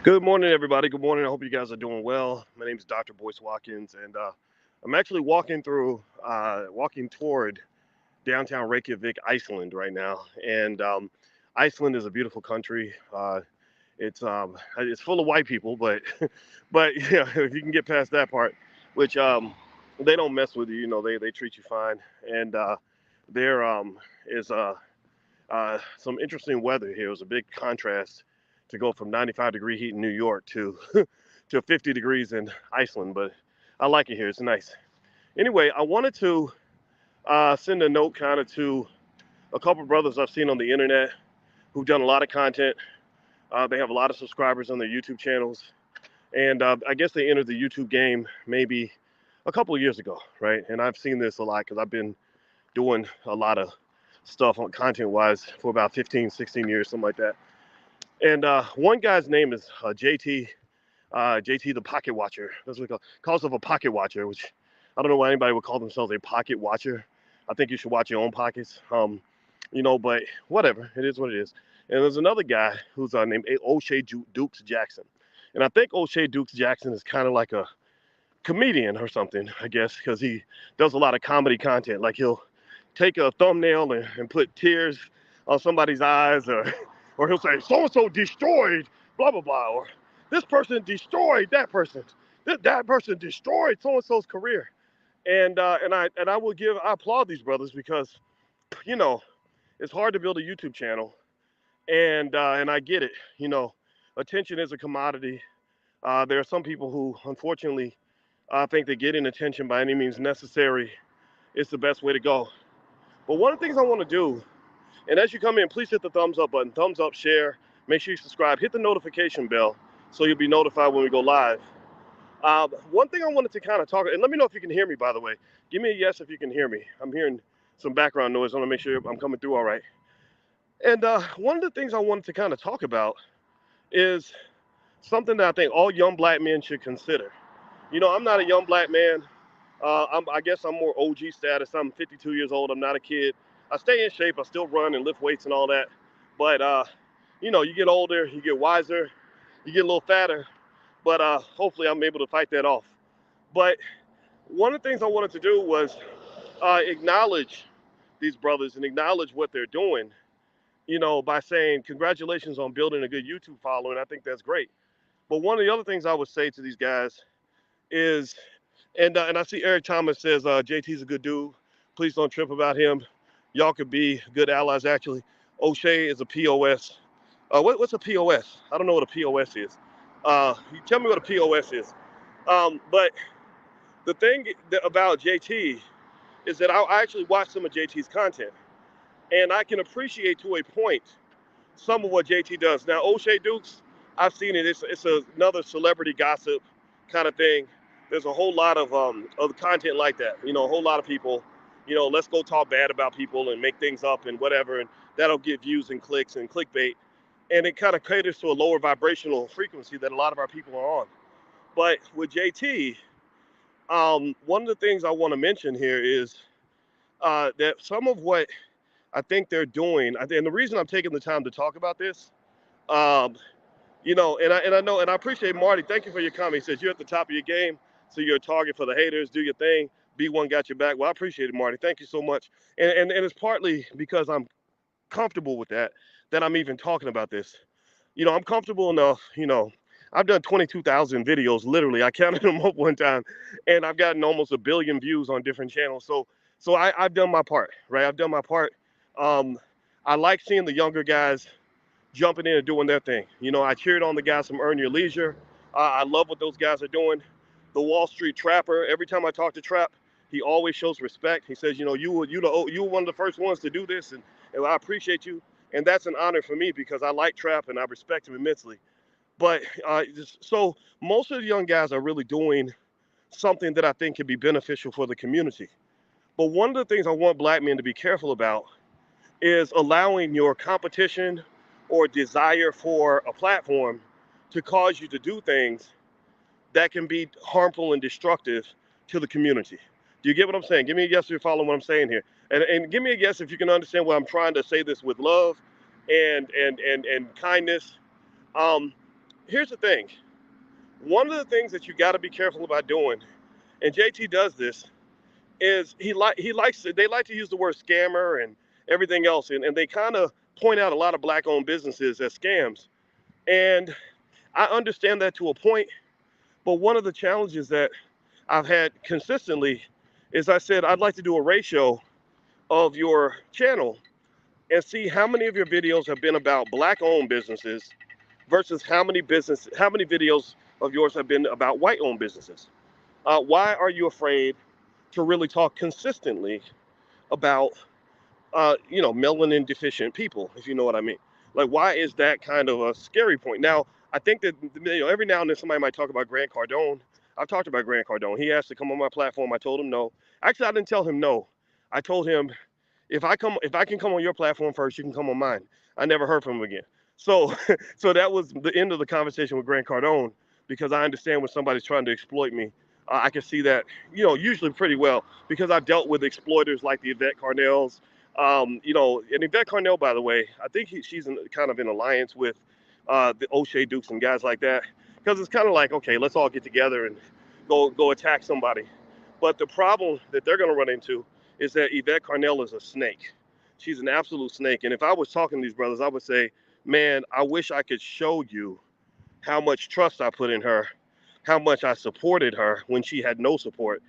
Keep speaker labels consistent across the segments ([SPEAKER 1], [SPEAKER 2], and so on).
[SPEAKER 1] Good morning, everybody. Good morning. I hope you guys are doing well. My name is Dr. Boyce Watkins, and I'm actually walking toward downtown Reykjavik, Iceland, right now. And Iceland is a beautiful country. It's full of white people, but but yeah, if you can get past that part, which they don't mess with you. They treat you fine. And there is some interesting weather here. It was a big contrast to go from 95-degree heat in New York to to 50 degrees in Iceland, but I like it here. It's nice. Anyway, I wanted to send a note kind of to a couple of brothers I've seen on the internet who've done a lot of content. They have a lot of subscribers on their YouTube channels, and I guess they entered the YouTube game maybe a couple of years ago, right? And I've seen this a lot because I've been doing a lot of stuff on content wise for about 15, 16 years, something like that. And one guy's name is JT the Pocket Watcher. That's what he calls himself a pocket watcher, which I don't know why anybody would call themselves a pocket watcher. I think you should watch your own pockets. But whatever, it is what it is. And there's another guy who's named Oshay Dukes Jackson. And I think Oshay Dukes Jackson is kind of like a comedian or something, I guess, because he does a lot of comedy content. Like he'll take a thumbnail and put tears on somebody's eyes, or he'll say so and so destroyed blah blah blah, or this person destroyed that person, that person destroyed so and so's career, and I applaud these brothers because you know it's hard to build a YouTube channel, and I get it. Attention is a commodity. There are some people who unfortunately think that getting attention by any means necessary is the best way to go. But one of the things I want to do, and as you come in, please hit the thumbs up button, thumbs up, share, make sure you subscribe, hit the notification bell so you'll be notified when we go live. One thing I wanted to kind of talk, and let me know if you can hear me, by the way. Give me a yes if you can hear me. I'm hearing some background noise. I want to make sure I'm coming through all right. And one of the things I wanted to kind of talk about is something that I think all young black men should consider. I'm not a young black man. I guess I'm more OG status. I'm 52 years old. I'm not a kid. I stay in shape. I still run and lift weights and all that. But you get older, you get wiser, you get a little fatter. But hopefully, I'm able to fight that off. But one of the things I wanted to do was acknowledge these brothers and acknowledge what they're doing. By saying congratulations on building a good YouTube following. I think that's great. But one of the other things I would say to these guys is, and I see Eric Thomas says JT's a good dude. Please don't trip about him. Y'all could be good allies. Actually, O'Shea is a POS. What's a POS? I don't know what a POS is. You tell me what a POS is. But the thing about JT is that I actually watch some of JT's content, and I can appreciate to a point some of what JT does. Now, O'Shea Dukes, I've seen it. It's another celebrity gossip kind of thing. There's a whole lot of content like that. A whole lot of people, let's go talk bad about people and make things up and whatever, and that'll get views and clicks and clickbait. And it kind of caters to a lower vibrational frequency that a lot of our people are on. But with JT, one of the things I want to mention here is that some of what I think they're doing, and the reason I'm taking the time to talk about this, um, and I know, and I appreciate Marty. Thank you for your comment. He says you're at the top of your game, so you're a target for the haters. Do your thing. B1 got your back. Well, I appreciate it, Marty. Thank you so much. And it's partly because I'm comfortable with that I'm even talking about this. I'm comfortable enough. I've done 22,000 videos. Literally, I counted them up one time, and I've gotten almost a billion views on different channels. So I've done my part, right? I've done my part. Um, I like seeing the younger guys jumping in and doing their thing. I cheered on the guys from Earn Your Leisure. I love what those guys are doing. The Wall Street Trapper. Every time I talk to Trap, he always shows respect. He says, you were one of the first ones to do this, and I appreciate you. And that's an honor for me because I like Trap and I respect him immensely. But so most of the young guys are really doing something that I think can be beneficial for the community. But one of the things I want black men to be careful about is allowing your competition or desire for a platform to cause you to do things that can be harmful and destructive to the community. Do you get what I'm saying? Give me a yes if you're following what I'm saying here. And give me a yes if you can understand what I'm trying to say this with love and kindness. Um, here's the thing. One of the things that you got to be careful about doing, and JT does this, is he likes to, they like to use the word scammer and everything else, and they kind of point out a lot of black-owned businesses as scams. And I understand that to a point, but one of the challenges that I've had consistently is I said I'd like to do a ratio of your channel and see how many of your videos have been about black-owned businesses versus how many videos of yours have been about white-owned businesses. Why are you afraid to really talk consistently about melanin deficient people, if you know what I mean? Like, why is that kind of a scary point? Now, I think that every now and then somebody might talk about Grant Cardone. I've talked about Grant Cardone. He asked to come on my platform. I told him no. Actually, I didn't tell him no. I told him if I can come on your platform first, you can come on mine. I never heard from him again. So so that was the end of the conversation with Grant Cardone, because I understand when somebody's trying to exploit me. I can see that, usually pretty well, because I've dealt with exploiters like the Yvette Carnells. And Yvette Carnell, by the way, I think she's kind of in alliance with the Oshay Dukes and guys like that, because it's kind of like, okay, let's all get together and go attack somebody. But the problem that they're going to run into is that Yvette Carnell is a snake. She's an absolute snake. And if I was talking to these brothers, I would say, man, I wish I could show you how much trust I put in her, how much I supported her when she had no support,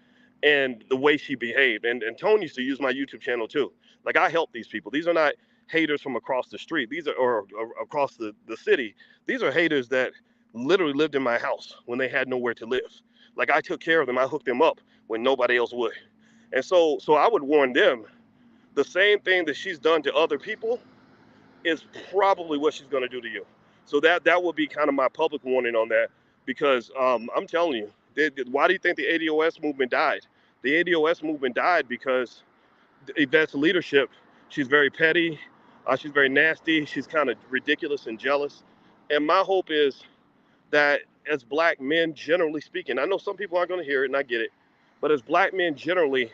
[SPEAKER 1] and the way she behaved. And Tony used to use my YouTube channel too. Like, I help these people. These are not haters from across the street. These are, or across the city. These are haters that literally lived in my house when they had nowhere to live. Like, I took care of them. I hooked them up when nobody else would. And so I would warn them, the same thing that she's done to other people is probably what she's going to do to you. So that would be kind of my public warning on that, because I'm telling you, why do you think the ADOS movement died? The ADOS movement died because Yvette's leadership, she's very petty, she's very nasty, she's kind of ridiculous and jealous. And my hope is that as black men, generally speaking, I know some people aren't going to hear it, and I get it, but as black men generally,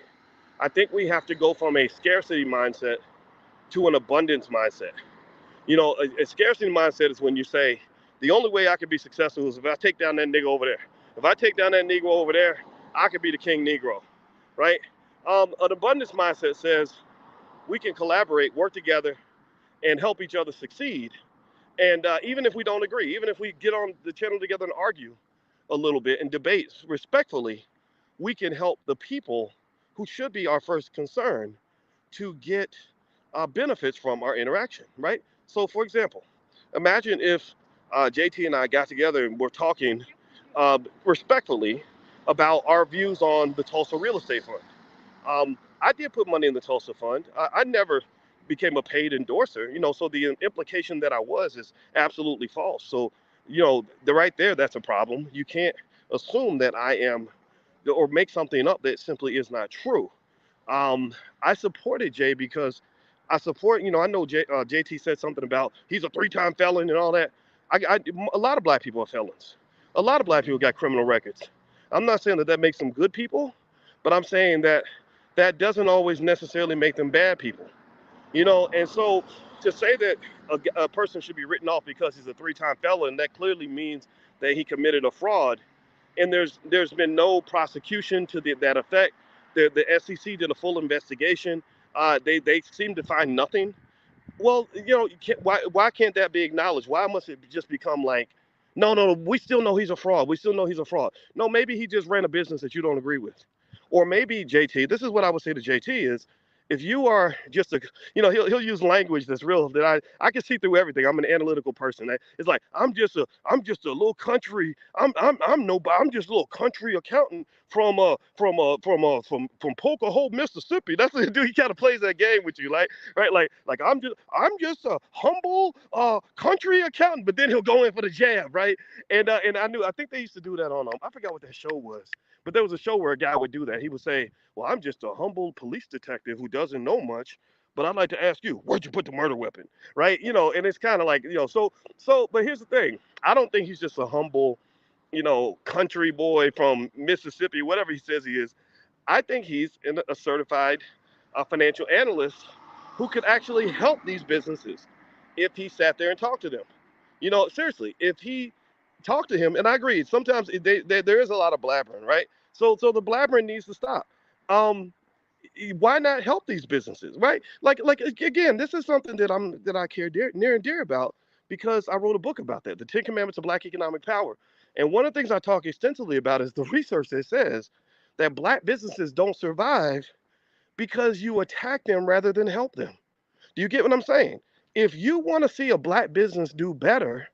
[SPEAKER 1] I think we have to go from a scarcity mindset to an abundance mindset. A scarcity mindset is when you say, the only way I can be successful is if I take down that nigga over there. If I take down that Negro over there, I could be the king Negro, right? An abundance mindset says we can collaborate, work together, and help each other succeed. And even if we don't agree, even if we get on the channel together and argue a little bit and debate respectfully, we can help the people who should be our first concern to get benefits from our interaction, right? So, for example, imagine if JT and I got together and we're talking respectfully about our views on the Tulsa Real Estate Fund. I did put money in the Tulsa Fund. I never became a paid endorser, so the implication that I was is absolutely false. So, right there, that's a problem. You can't assume that I am, or make something up that simply is not true. I supported Jay because I know JT said something about he's a 3-time felon and all that. A lot of black people are felons. A lot of black people got criminal records. I'm not saying that makes them good people, but I'm saying that doesn't always necessarily make them bad people. And so to say that a person should be written off because he's a 3-time felon, that clearly means that he committed a fraud. And there's been no prosecution to that effect. The SEC did a full investigation. They seem to find nothing. Well, why can't that be acknowledged? Why must it just become like, no, we still know he's a fraud. We still know he's a fraud. No, maybe he just ran a business that you don't agree with. Or maybe JT, this is what I would say to JT is, if you are just he'll use language that's real, that I can see through everything. I'm an analytical person. It's like, I'm just a little country. I'm just a little country accountant from Pocahontas, Mississippi. That's what dude. He kind of plays that game with you, like, right? Like I'm just a humble country accountant, but then he'll go in for the jab, right? And I think they used to do that on I forgot what that show was. But there was a show where a guy would do that. He would say, well, I'm just a humble police detective who doesn't know much, but I'd like to ask you, where'd you put the murder weapon? Right? And it's kind of like, but here's the thing. I don't think he's just a humble, country boy from Mississippi, whatever he says he is. I think he's a certified financial analyst who could actually help these businesses if he sat there and talked to them. Seriously, if he talk to him, and I agree. Sometimes there is a lot of blabbering, right? So the blabbering needs to stop. Um, why not help these businesses, right? Like again, this is something that I care near and dear about because I wrote a book about that, the Ten Commandments of Black Economic Power. And one of the things I talk extensively about is the research that says that black businesses don't survive because you attack them rather than help them. Do you get what I'm saying? If you want to see a black business do better,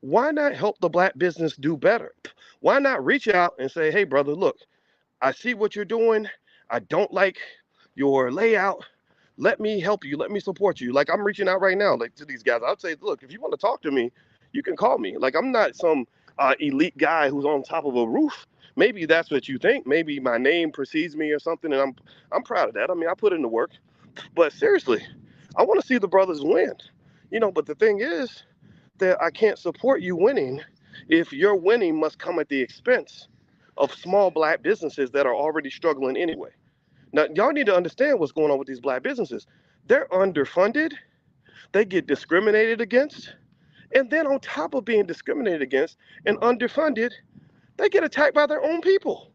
[SPEAKER 1] why not help the black business do better? Why not reach out and say, hey, brother, look, I see what you're doing. I don't like your layout. Let me help you. Let me support you. Like I'm reaching out right now, like to these guys. I'd say, look, if you want to talk to me, you can call me. Like I'm not some elite guy who's on top of a roof. Maybe that's what you think. Maybe my name precedes me or something, and I'm proud of that. I mean, I put in the work. But seriously, I want to see the brothers win. But the thing is that I can't support you winning if your winning must come at the expense of small black businesses that are already struggling anyway. Now, y'all need to understand what's going on with these black businesses. They're underfunded, they get discriminated against, and then on top of being discriminated against and underfunded, they get attacked by their own people.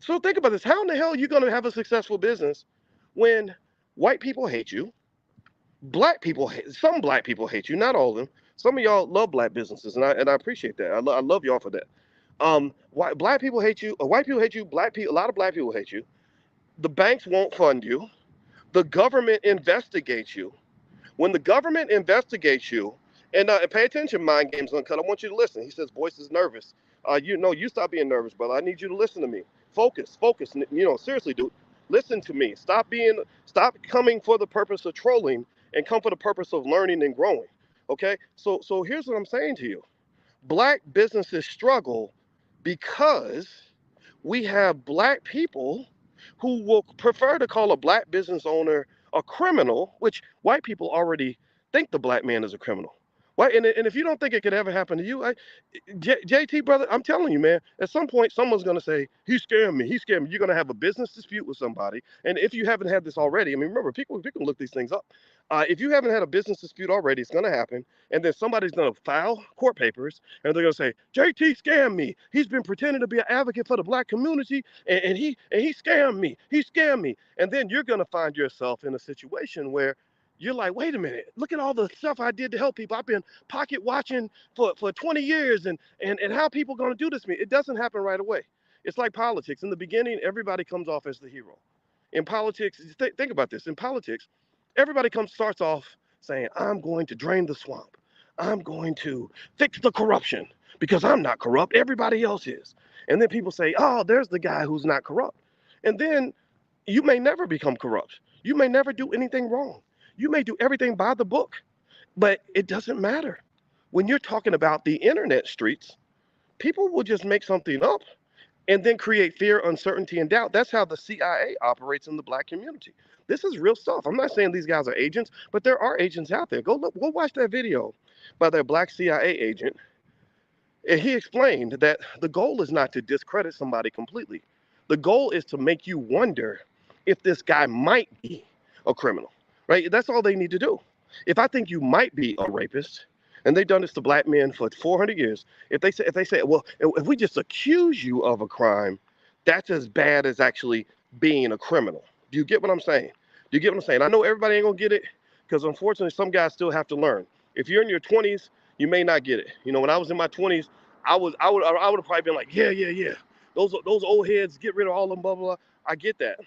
[SPEAKER 1] So think about this. How in the hell are you going to have a successful business when white people hate you, some black people hate you, not all of them. Some of y'all love black businesses, and I appreciate that. I love y'all for that. Black people hate you, or white people hate you, a lot of black people hate you. The banks won't fund you. The government investigates you. When the government investigates you, and pay attention, Mind Games Uncut, I want you to listen. He says, voice is nervous. You stop being nervous, brother. I need you to listen to me. Focus. Seriously, dude. Listen to me. Stop coming for the purpose of trolling and come for the purpose of learning and growing. Okay? So here's what I'm saying to you. Black businesses struggle because we have black people who will prefer to call a black business owner a criminal, which white people already think the black man is a criminal. Why? And if you don't think it could ever happen to you, JT, brother, I'm telling you, man, at some point, someone's going to say, he scammed me. He scammed me. You're going to have a business dispute with somebody. And if you haven't had this already, I mean, remember, people can look these things up. If you haven't had a business dispute already, it's going to happen. And then somebody's going to file court papers and they're going to say, JT scammed me. He's been pretending to be an advocate for the black community and he scammed me. He scammed me. And then you're going to find yourself in a situation where you're like, wait a minute, look at all the stuff I did to help people. I've been pocket watching for 20 years and how people going to do this to me? It doesn't happen right away. It's like politics. In the beginning, everybody comes off as the hero. In politics, think about this. In politics, everybody starts off saying, I'm going to drain the swamp. I'm going to fix the corruption because I'm not corrupt. Everybody else is. And then people say, oh, there's the guy who's not corrupt. And then you may never become corrupt. You may never do anything wrong. You may do everything by the book, but it doesn't matter. When you're talking about the internet streets, people will just make something up and then create fear, uncertainty, and doubt. That's how the CIA operates in the black community. This is real stuff. I'm not saying these guys are agents, but there are agents out there. Go watch that video by that black CIA agent. And he explained that the goal is not to discredit somebody completely. The goal is to make you wonder if this guy might be a criminal, right? That's all they need to do. If I think you might be a rapist, and they've done this to black men for 400 years, if they say, well, if we just accuse you of a crime, that's as bad as actually being a criminal. Do you get what I'm saying? Do you get what I'm saying? I know everybody ain't gonna get it because unfortunately some guys still have to learn. If you're in your 20s, you may not get it. When I was in my 20s, I would have probably been like, yeah. Those old heads, get rid of all of them, blah, blah, blah. I get that.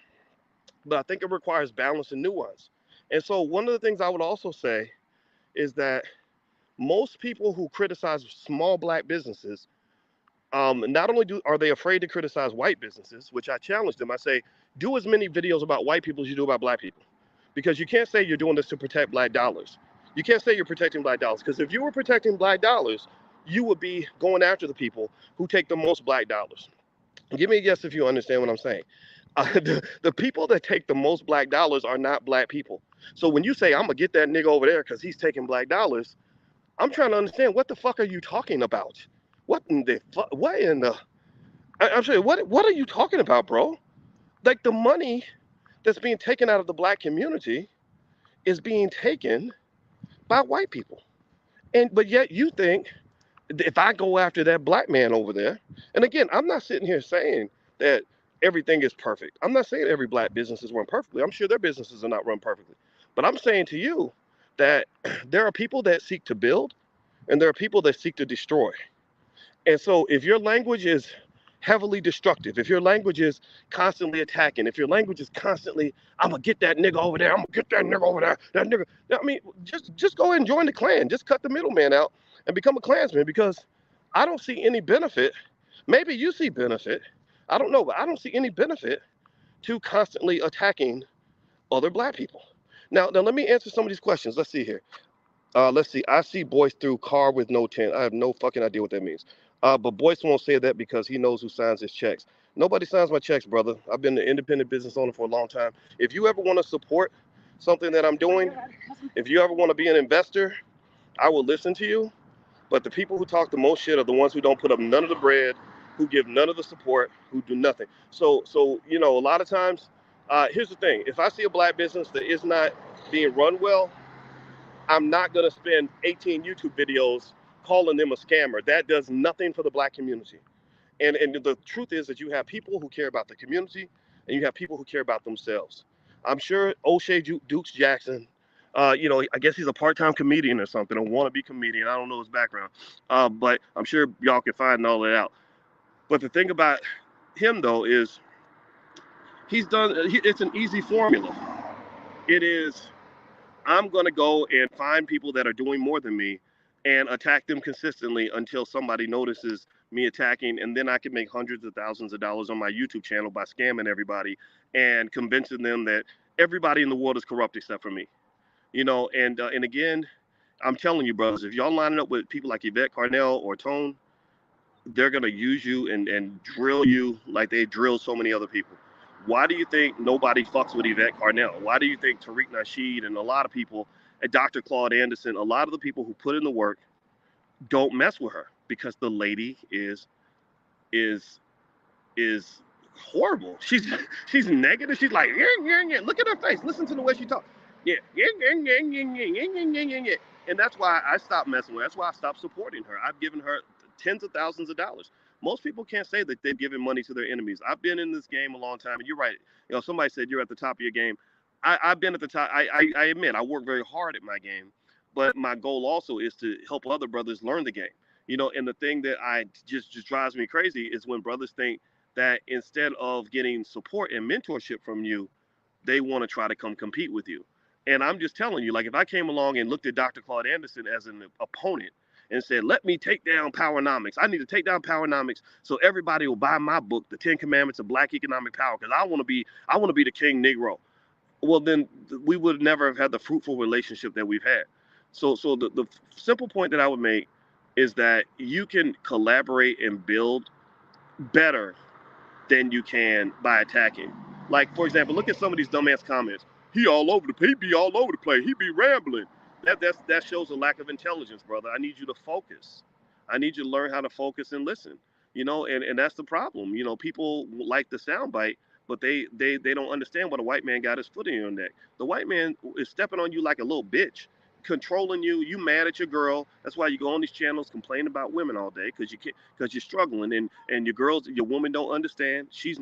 [SPEAKER 1] But I think it requires balance and nuance. And so one of the things I would also say is that most people who criticize small black businesses, not only are they afraid to criticize white businesses, which I challenge them. I say, do as many videos about white people as you do about black people. Because you can't say you're doing this to protect black dollars. You can't say you're protecting black dollars. Because if you were protecting black dollars, you would be going after the people who take the most black dollars. Give me a guess if you understand what I'm saying. The people that take the most black dollars are not black people. So when you say, I'm going to get that nigga over there because he's taking black dollars, I'm trying to understand, what the fuck are you talking about? I'm saying, what are you talking about, bro? Like, the money that's being taken out of the black community is being taken by white people. But yet you think If I go after that black man over there, and again, I'm not sitting here saying that everything is perfect. I'm not saying every black business is run perfectly. I'm sure their businesses are not run perfectly. But I'm saying to you that there are people that seek to build and there are people that seek to destroy. And so if your language is heavily destructive, if your language is constantly attacking, if your language is constantly, I'm gonna get that nigga over there, I'm gonna get that nigga over there, that nigga. I mean, just go and join the Klan. Just cut the middleman out and become a Klansman because I don't see any benefit. Maybe you see benefit. I don't know, but I don't see any benefit to constantly attacking other black people. Now let me answer some of these questions. Let's see here. Let's see. I see Boyce through car with no tint. I have no fucking idea what that means. But Boyce won't say that because he knows who signs his checks. Nobody signs my checks, brother. I've been an independent business owner for a long time. If you ever want to support something that I'm doing, if you ever want to be an investor, I will listen to you. But the people who talk the most shit are the ones who don't put up none of the bread, who give none of the support, who do nothing. So a lot of times, here's the thing: if I see a black business that is not being run well, I'm not going to spend 18 YouTube videos calling them a scammer. That does nothing for the black community. And the truth is that you have people who care about the community and you have people who care about themselves. I'm sure Oshay Dukes Jackson, I guess he's a part-time comedian or something, a wannabe comedian. I don't know his background. But I'm sure y'all can find all that out. But the thing about him, though, is it's an easy formula. It is, I'm going to go and find people that are doing more than me and attack them consistently until somebody notices me attacking. And then I can make hundreds of thousands of dollars on my YouTube channel by scamming everybody and convincing them that everybody in the world is corrupt except for me. And again, I'm telling you, brothers, if y'all lining up with people like Yvette Carnell or Tone, they're going to use you and drill you like they drill so many other people. Why do you think nobody fucks with Yvette Carnell? Why do you think Tariq Nasheed and a lot of people, and Dr. Claude Anderson, a lot of the people who put in the work don't mess with her? Because the lady is horrible. She's negative. She's like, yeah, yeah, yeah. Look at her face. Listen to the way she talks. Yeah, yeah, yeah, yeah, yeah, yeah, yeah, yeah, yeah, yeah. And that's why I stopped messing with her. That's why I stopped supporting her. I've given her tens of thousands of dollars. Most people can't say that they've given money to their enemies. I've been in this game a long time, and you're right. Somebody said you're at the top of your game. I've been at the top. I admit I work very hard at my game, but my goal also is to help other brothers learn the game. And the thing that I just drives me crazy is when brothers think that instead of getting support and mentorship from you, they want to try to come compete with you. And I'm just telling you, like, if I came along and looked at Dr. Claude Anderson as an opponent and said, let me take down Powernomics. I need to take down Powernomics so everybody will buy my book, The 10 Commandments of Black Economic Power, because I want to be the king Negro. Well, then we would never have had the fruitful relationship that we've had. So the simple point that I would make is that you can collaborate and build better than you can by attacking. Like, for example, look at some of these dumbass comments. He all over the place. He be all over the place. He be rambling. That shows a lack of intelligence, brother. I need you to focus. I need you to learn how to focus and listen. And that's the problem. People like the soundbite, but they don't understand what a white man got his foot in your neck. The white man is stepping on you like a little bitch, controlling you. You mad at your girl. That's why you go on these channels complaining about women all day because you're struggling and your woman don't understand. She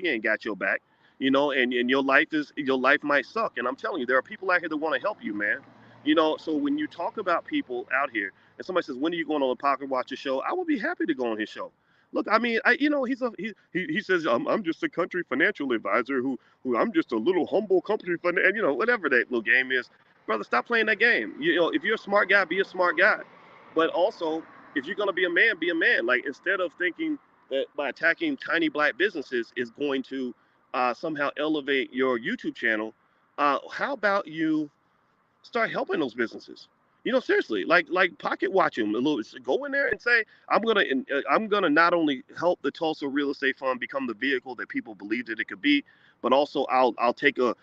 [SPEAKER 1] ain't got your back. And your life might suck. And I'm telling you, there are people out here that want to help you, man. So when you talk about people out here and somebody says, when are you going on the Pocket Watcher show? I would be happy to go on his show. Look, I mean, he says, I'm just a country financial advisor who I'm just a little humble country whatever that little game is. Brother, stop playing that game. If you're a smart guy, be a smart guy. But also, if you're gonna be a man, be a man. Like, instead of thinking that by attacking tiny black businesses is going to somehow elevate your YouTube channel, how about you start helping those businesses? Seriously, like pocket watch them a little. Go in there and say, I'm gonna not only help the Tulsa Real Estate Fund become the vehicle that people believe that it could be, but also I'll take a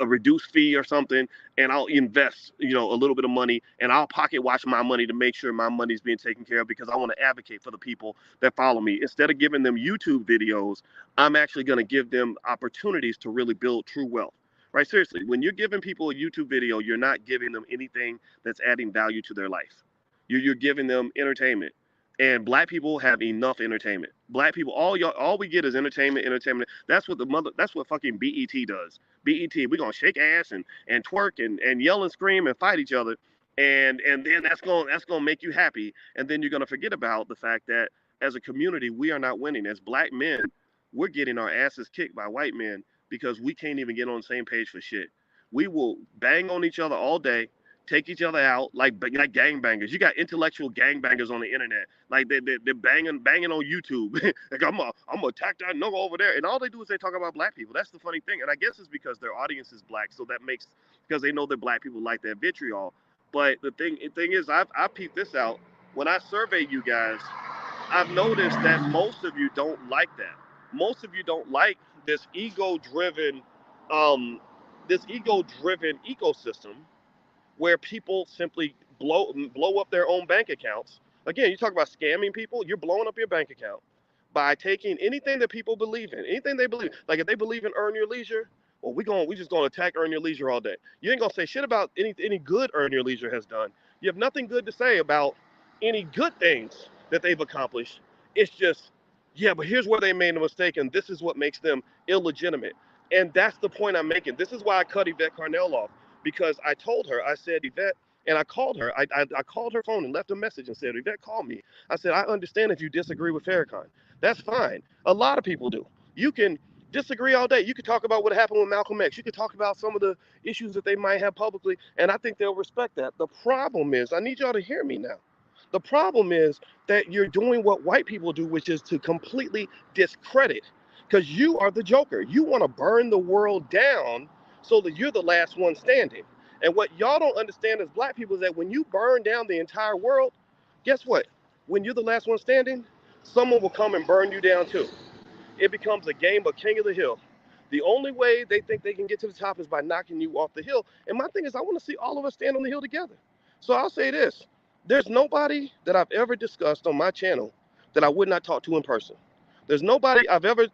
[SPEAKER 1] reduced fee or something, and I'll invest a little bit of money, and I'll pocket watch my money to make sure my money's being taken care of because I want to advocate for the people that follow me. Instead of giving them YouTube videos, I'm actually going to give them opportunities to really build true wealth. Right, seriously, when you're giving people a YouTube video, you're not giving them anything that's adding value to their life. You're giving them entertainment. And black people have enough entertainment. Black people, all we get is entertainment, entertainment. That's what fucking BET does. BET, we're gonna shake ass and twerk and yell and scream and fight each other, and then that's gonna make you happy, and then you're gonna forget about the fact that as a community we are not winning. As black men, we're getting our asses kicked by white men because we can't even get on the same page for shit. We will bang on each other all day, take each other out like gangbangers. You got intellectual gangbangers on the internet, like they're banging on YouTube. Like I'm gonna attack that nigga over there, and all they do is they talk about black people. That's the funny thing, and I guess it's because their audience is black, so that makes because they know that black people like that vitriol. But the thing is, I peeped this out when I surveyed you guys. I've noticed that most of you don't like that. Most of you don't like this ego-driven, um, this ego-driven ecosystem where people simply blow up their own bank accounts. Again, you talk about scamming people. You're blowing up your bank account by taking anything that people believe in, anything they believe. Like if they believe in earn your leisure, well, we just gonna attack earn your leisure all day. You ain't gonna say shit about any good earn your leisure has done. You have nothing good to say about any good things that they've accomplished. It's just, yeah, but here's where they made a mistake, and this is what makes them illegitimate. And that's the point I'm making. This is why I cut Yvette Carnell off because I told her, I said, Yvette, and I called her. I called her phone and left a message and said, Yvette, call me. I said, I understand if you disagree with Farrakhan. That's fine. A lot of people do. You can disagree all day. You could talk about what happened with Malcolm X. You could talk about some of the issues that they might have publicly, and I think they'll respect that. The problem is, I need y'all to hear me now. The problem is that you're doing what white people do, which is to completely discredit, because you are the joker. You want to burn the world down so that you're the last one standing. And what y'all don't understand as black people is that when you burn down the entire world, guess what? When you're the last one standing, someone will come and burn you down too. It becomes a game of king of the hill. The only way they think they can get to the top is by knocking you off the hill. And my thing is, I want to see all of us stand on the hill together. So I'll say this. There's nobody that I've ever discussed on my channel that I would not talk to in person. There's nobody I've ever,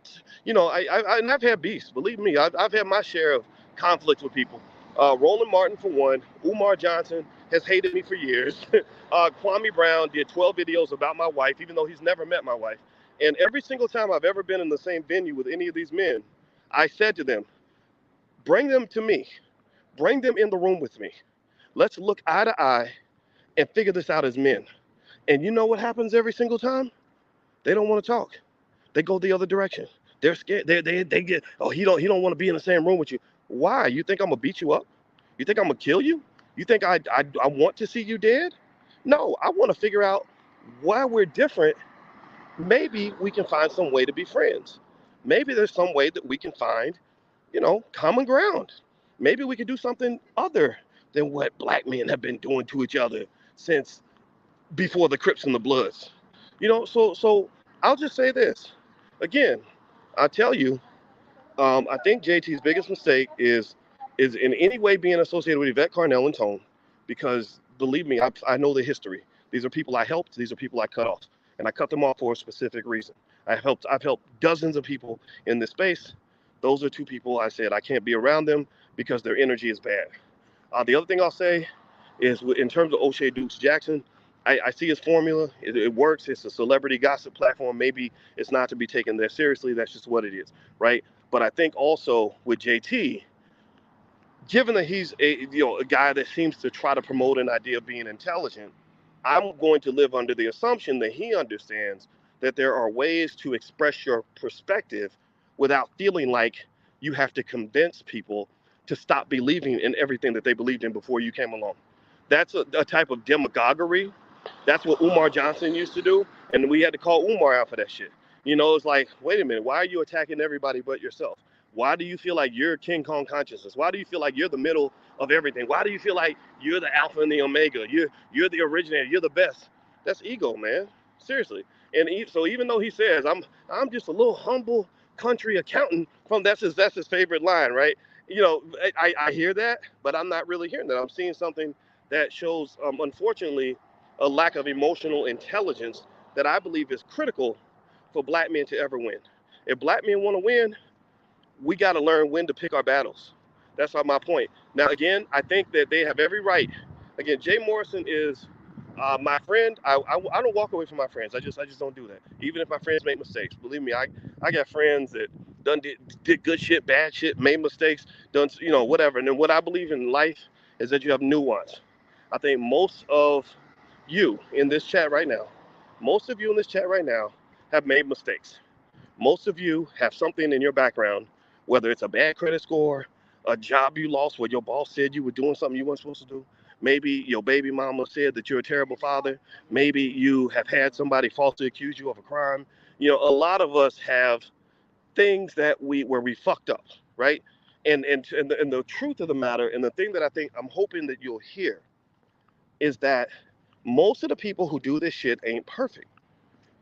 [SPEAKER 1] and I've had beefs. Believe me, I've had my share of conflicts with people. Roland Martin, for one. Umar Johnson has hated me for years. Kwame Brown did 12 videos about my wife, even though he's never met my wife. And every single time I've ever been in the same venue with any of these men, I said to them, bring them to me. Bring them in the room with me. Let's look eye to eye and figure this out as men. And you know what happens every single time? They don't want to talk. They go the other direction. They're scared. They get, oh, he don't want to be in the same room with you. Why? You think I'm gonna beat you up? You think I'm gonna kill you? You think I want to see you dead? No, I want to figure out why we're different. Maybe we can find some way to be friends. Maybe there's some way that we can find, common ground. Maybe we could do something other than what black men have been doing to each other since before the Crips and the Bloods. So I'll just say this. Again, I tell you, I think JT's biggest mistake is in any way being associated with Yvette Carnell and Tone, because believe me, I know the history. These are people I helped. These are people I cut off, and I cut them off for a specific reason. I've helped dozens of people in this space. Those are two people I said I can't be around them because their energy is bad. The other thing I'll say is in terms of Oshay Dukes Jackson, I see his formula. It works. It's a celebrity gossip platform. Maybe it's not to be taken that seriously. That's just what it is, right? But I think also with JT, given that he's a guy that seems to try to promote an idea of being intelligent, I'm going to live under the assumption that he understands that there are ways to express your perspective without feeling like you have to convince people to stop believing in everything that they believed in before you came along. That's a type of demagoguery. That's what Umar Johnson used to do, and we had to call Umar out for that shit. It's like, wait a minute, why are you attacking everybody but yourself? Why do you feel like you're King Kong consciousness? Why do you feel like you're the middle of everything? Why do you feel like you're the alpha and the omega? You're the originator. You're the best. That's ego, man. Seriously. And so even though he says I'm just a little humble country accountant that's his favorite line, right? I hear that, but I'm not really hearing that. I'm seeing something that shows, unfortunately, a lack of emotional intelligence that I believe is critical for black men to ever win. If black men want to win, we got to learn when to pick our battles. That's my point. Now, again, I think that they have every right. Again, Jay Morrison is My friend, I don't walk away from my friends. I just don't do that. Even if my friends make mistakes, believe me, I got friends that did good shit, bad shit, made mistakes, done whatever. And then what I believe in life is that you have nuance. I think most of you in this chat right now, most of you in this chat right now have made mistakes. Most of you have something in your background, whether it's a bad credit score, a job you lost where your boss said you were doing something you weren't supposed to do. Maybe your baby mama said that you're a terrible father. Maybe you have had somebody falsely accuse you of a crime. A lot of us have things that where we fucked up, right? And the truth of the matter, and the thing that I think I'm hoping that you'll hear is that most of the people who do this shit ain't perfect,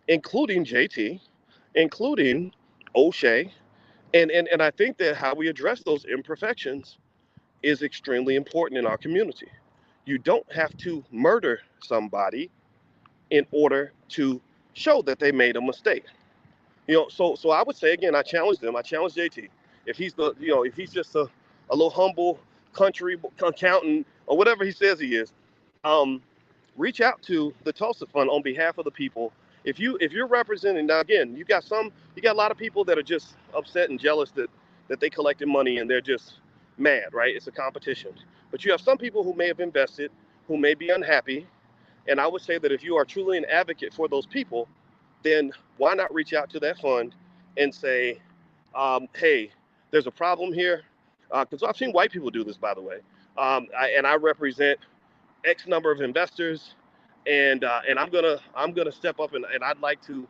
[SPEAKER 1] including JT, including O'Shea, and I think that how we address those imperfections is extremely important in our community. You don't have to murder somebody in order to show that they made a mistake. So I would say again, I challenge them. I challenge JT. If he's just a little humble country accountant or whatever he says he is, um, reach out to the Tulsa Fund on behalf of the people. If you're representing, now again, you got a lot of people that are just upset and jealous that they collected money and they're just mad, right? It's a competition. But you have some people who may have invested, who may be unhappy, and I would say that if you are truly an advocate for those people, then why not reach out to that fund and say, hey, there's a problem here? Because I've seen white people do this, by the way. And I represent X number of investors, and I'm gonna step up and I'd like to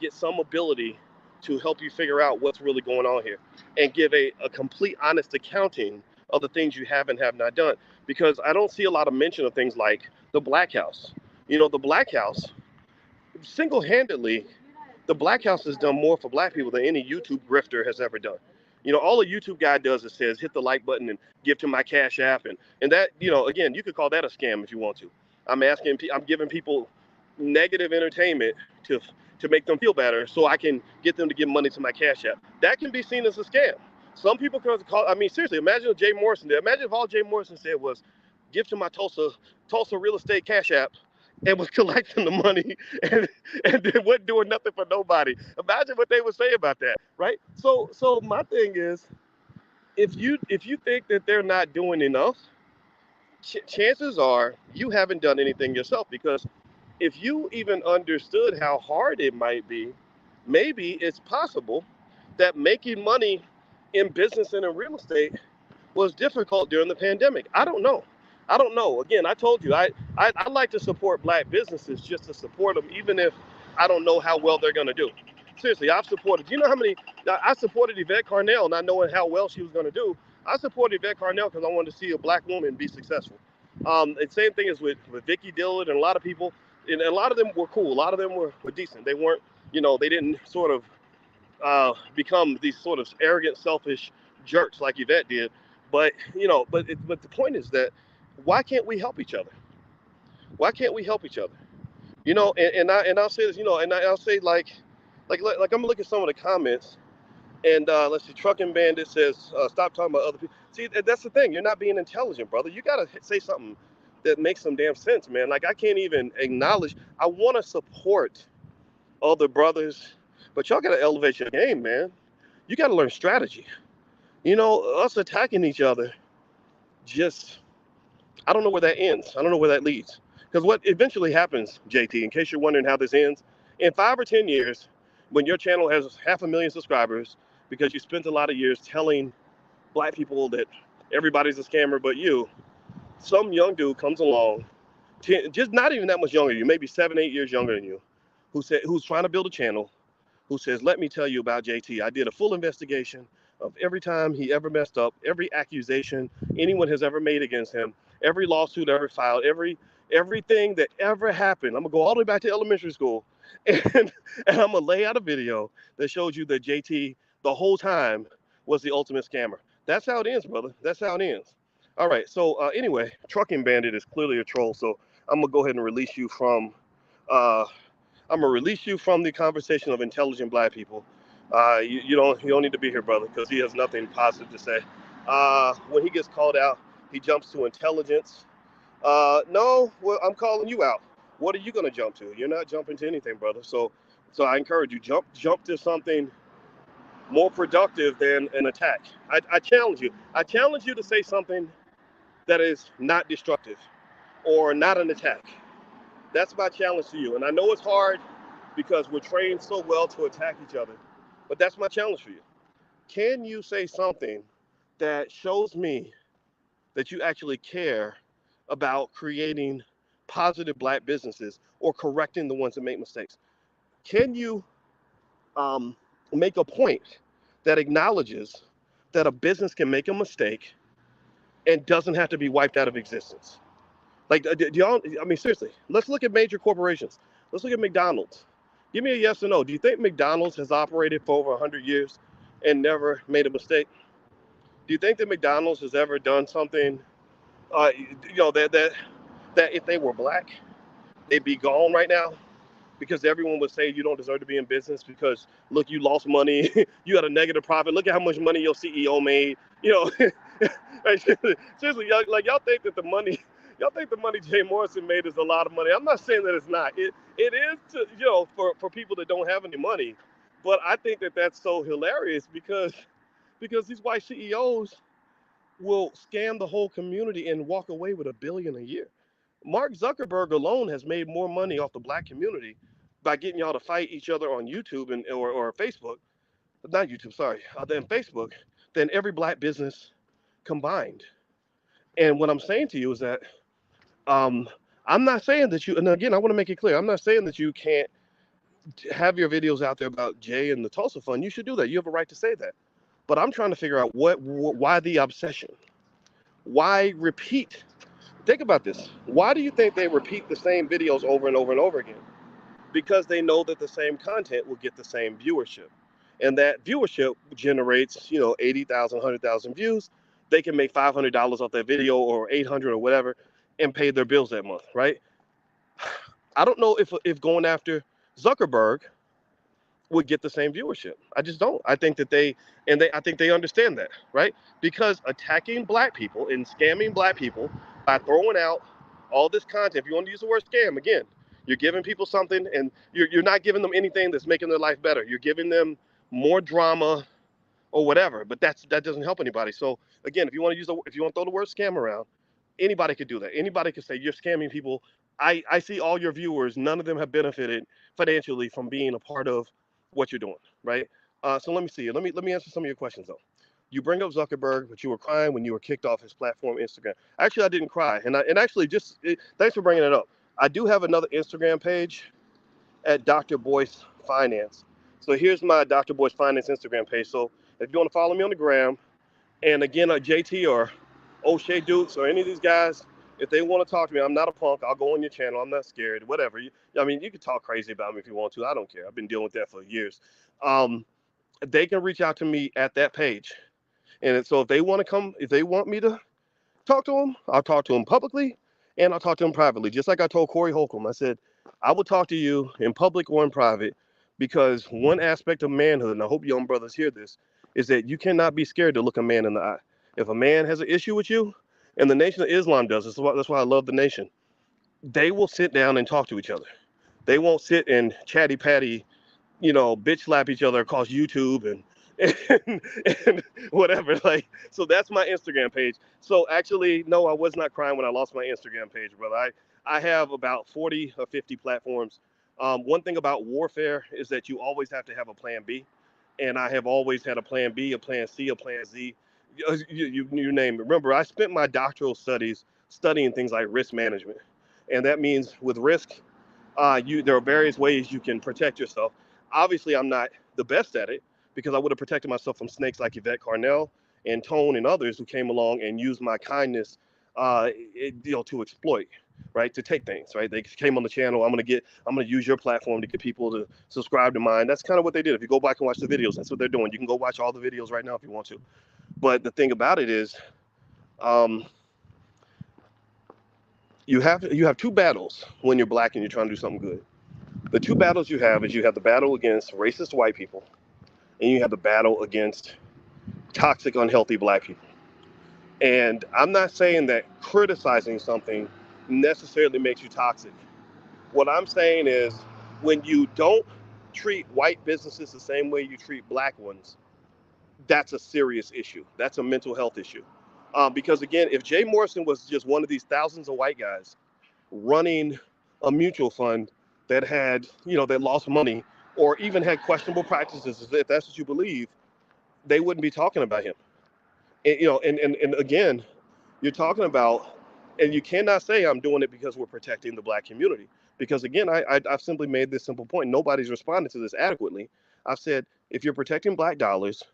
[SPEAKER 1] get some ability to help you figure out what's really going on here and give a complete honest accounting of the things you have and have not done, because I don't see a lot of mention of things like the Black House. The Black House, single-handedly, the Black House has done more for black people than any YouTube grifter has ever done. All a YouTube guy does is says, hit the like button and give to my Cash App. And that, again, you could call that a scam if you want to. I'm giving people negative entertainment to make them feel better so I can get them to give money to my Cash App. That can be seen as a scam. Some people can call, I mean, seriously, imagine if Jay Morrison did. Imagine if all Jay Morrison said was, give to my Tulsa real estate Cash App, and was collecting the money and they wasn't doing nothing for nobody. Imagine what they would say about that, right? So my thing is, if you think that they're not doing enough, chances are you haven't done anything yourself, because if you even understood how hard it might be, maybe it's possible that making money in business and in real estate was difficult during the pandemic. I don't know. I don't know. Again, I told you, I like to support black businesses just to support them, even if I don't know how well they're going to do. Seriously, I've supported, you know how many, I supported Yvette Carnell not knowing how well she was going to do. I supported Yvette Carnell because I wanted to see a black woman be successful. And same thing is with Vicky Dillard and a lot of people, and a lot of them were cool. A lot of them were decent. They weren't, they didn't sort of become these sort of arrogant, selfish jerks like Yvette did. But but the point is that why can't we help each other? Why can't we help each other? And I'll say this, and I'll say like I'm looking at some of the comments, and let's see, Trucking Bandit says stop talking about other people. See, that's the thing. You're not being intelligent, brother. You gotta say something that makes some damn sense, man. Like I can't even acknowledge. I want to support other brothers, but y'all gotta elevate your game, man. You gotta learn strategy. Us attacking each other, just, I don't know where that ends. I don't know where that leads. Because what eventually happens, JT, in case you're wondering how this ends, in 5 or 10 years, when your channel has 500,000 subscribers, because you spent a lot of years telling black people that everybody's a scammer but you, some young dude comes along, just not even that much younger than you, maybe 7, 8 years younger than you, who's trying to build a channel, who says, let me tell you about JT. I did a full investigation of every time he ever messed up, every accusation anyone has ever made against him, every lawsuit ever filed, everything that ever happened. I'm gonna go all the way back to elementary school, and I'm gonna lay out a video that shows you that JT the whole time was the ultimate scammer. That's how it ends, brother. That's how it ends. All right. So anyway, Trucking Bandit is clearly a troll. So I'm gonna go ahead and release you from. I'm gonna release you from the conversation of intelligent black people. You don't need to be here, brother, because he has nothing positive to say. When he gets called out, he jumps to intelligence. No, well, I'm calling you out. What are you going to jump to? You're not jumping to anything, brother. So I encourage you, jump to something more productive than an attack. I challenge you. I challenge you to say something that is not destructive or not an attack. That's my challenge to you. And I know it's hard because we're trained so well to attack each other, but that's my challenge for you. Can you say something that shows me that you actually care about creating positive black businesses or correcting the ones that make mistakes? Can you um, make a point that acknowledges that a business can make a mistake and doesn't have to be wiped out of existence? Like, do y'all, I mean, seriously, let's look at major corporations. Let's look at McDonald's. Give me a yes or no. Do you think McDonald's has operated for over 100 years and never made a mistake? Do you think that McDonald's has ever done something, that if they were black, they'd be gone right now? Because everyone would say you don't deserve to be in business because look, you lost money, you had a negative profit. Look at how much money your CEO made. Like, seriously, y'all think that y'all think the money Jay Morrison made is a lot of money. I'm not saying that it's not. It is to, for people that don't have any money, but I think that that's so hilarious because these white CEOs will scam the whole community and walk away with $1 billion a year. Mark Zuckerberg alone has made more money off the black community by getting y'all to fight each other on YouTube or Facebook, not YouTube, sorry, than Facebook, than every black business combined. And what I'm saying to you is that um, I'm not saying that you, and again, I want to make it clear, I'm not saying that you can't have your videos out there about Jay and the Tulsa Fund. You should do that. You have a right to say that. But I'm trying to figure out why the obsession? Why repeat? Think about this. Why do you think they repeat the same videos over and over and over again? Because they know that the same content will get the same viewership. And that viewership generates, 80,000, 100,000 views. They can make $500 off that video or 800 or whatever and pay their bills that month, right? I don't know if going after Zuckerberg would get the same viewership. I just don't. I think that I think they understand that, right? Because attacking black people and scamming black people by throwing out all this content, if you want to use the word scam, again, you're giving people something and you're not giving them anything that's making their life better. You're giving them more drama or whatever, but that doesn't help anybody. So again, if you want to throw the word scam around, anybody could do that. Anybody could say you're scamming people. I see all your viewers, none of them have benefited financially from being a part of what you're doing, right? So let me see. Let me answer some of your questions though. You bring up Zuckerberg, but you were crying when you were kicked off his platform, Instagram. Actually, I didn't cry, and actually, thanks for bringing it up. I do have another Instagram page at Dr. Boyce Finance. So here's my Dr. Boyce Finance Instagram page. So if you want to follow me on the gram, and again, JT or Oshay Dukes or any of these guys, if they want to talk to me, I'm not a punk. I'll go on your channel. I'm not scared. Whatever. I mean, you can talk crazy about me if you want to. I don't care. I've been dealing with that for years. They can reach out to me at that page. And so if they want me to talk to them, I'll talk to them publicly and I'll talk to them privately. Just like I told Corey Holcomb, I said, I will talk to you in public or in private because one aspect of manhood, and I hope young brothers hear this, is that you cannot be scared to look a man in the eye. If a man has an issue with you, and the Nation of Islam does, that's why I love the nation, they will sit down and talk to each other. They won't sit and chatty patty, bitch slap each other across YouTube and whatever. Like, so that's my Instagram page. So actually, no, I was not crying when I lost my Instagram page, brother. I have about 40 or 50 platforms. One thing about warfare is that you always have to have a plan B. And I have always had a plan B, a plan C, a plan Z. You name it. Remember, I spent my doctoral studies studying things like risk management. And that means with risk, there are various ways you can protect yourself. Obviously, I'm not the best at it because I would have protected myself from snakes like Yvette Carnell and Tone and others who came along and used my kindness, to exploit, right? To take things, right? They came on the channel. I'm gonna use your platform to get people to subscribe to mine. That's kind of what they did. If you go back and watch the videos, that's what they're doing. You can go watch all the videos right now if you want to. But the thing about it is, um, you have two battles when you're black and you're trying to do something good. The two battles you have is you have the battle against racist white people and you have the battle against toxic, unhealthy black people. And I'm not saying that criticizing something necessarily makes you toxic. What I'm saying is, when you don't treat white businesses the same way you treat black ones, that's a serious issue. That's a mental health issue. Because again, if Jay Morrison was just one of these thousands of white guys running a mutual fund that had, that lost money or even had questionable practices, if that's what you believe, they wouldn't be talking about him. And again, you're talking about, and you cannot say I'm doing it because we're protecting the black community. Because again, I've simply made this simple point. Nobody's responded to this adequately. I've said, if you're protecting black dollars,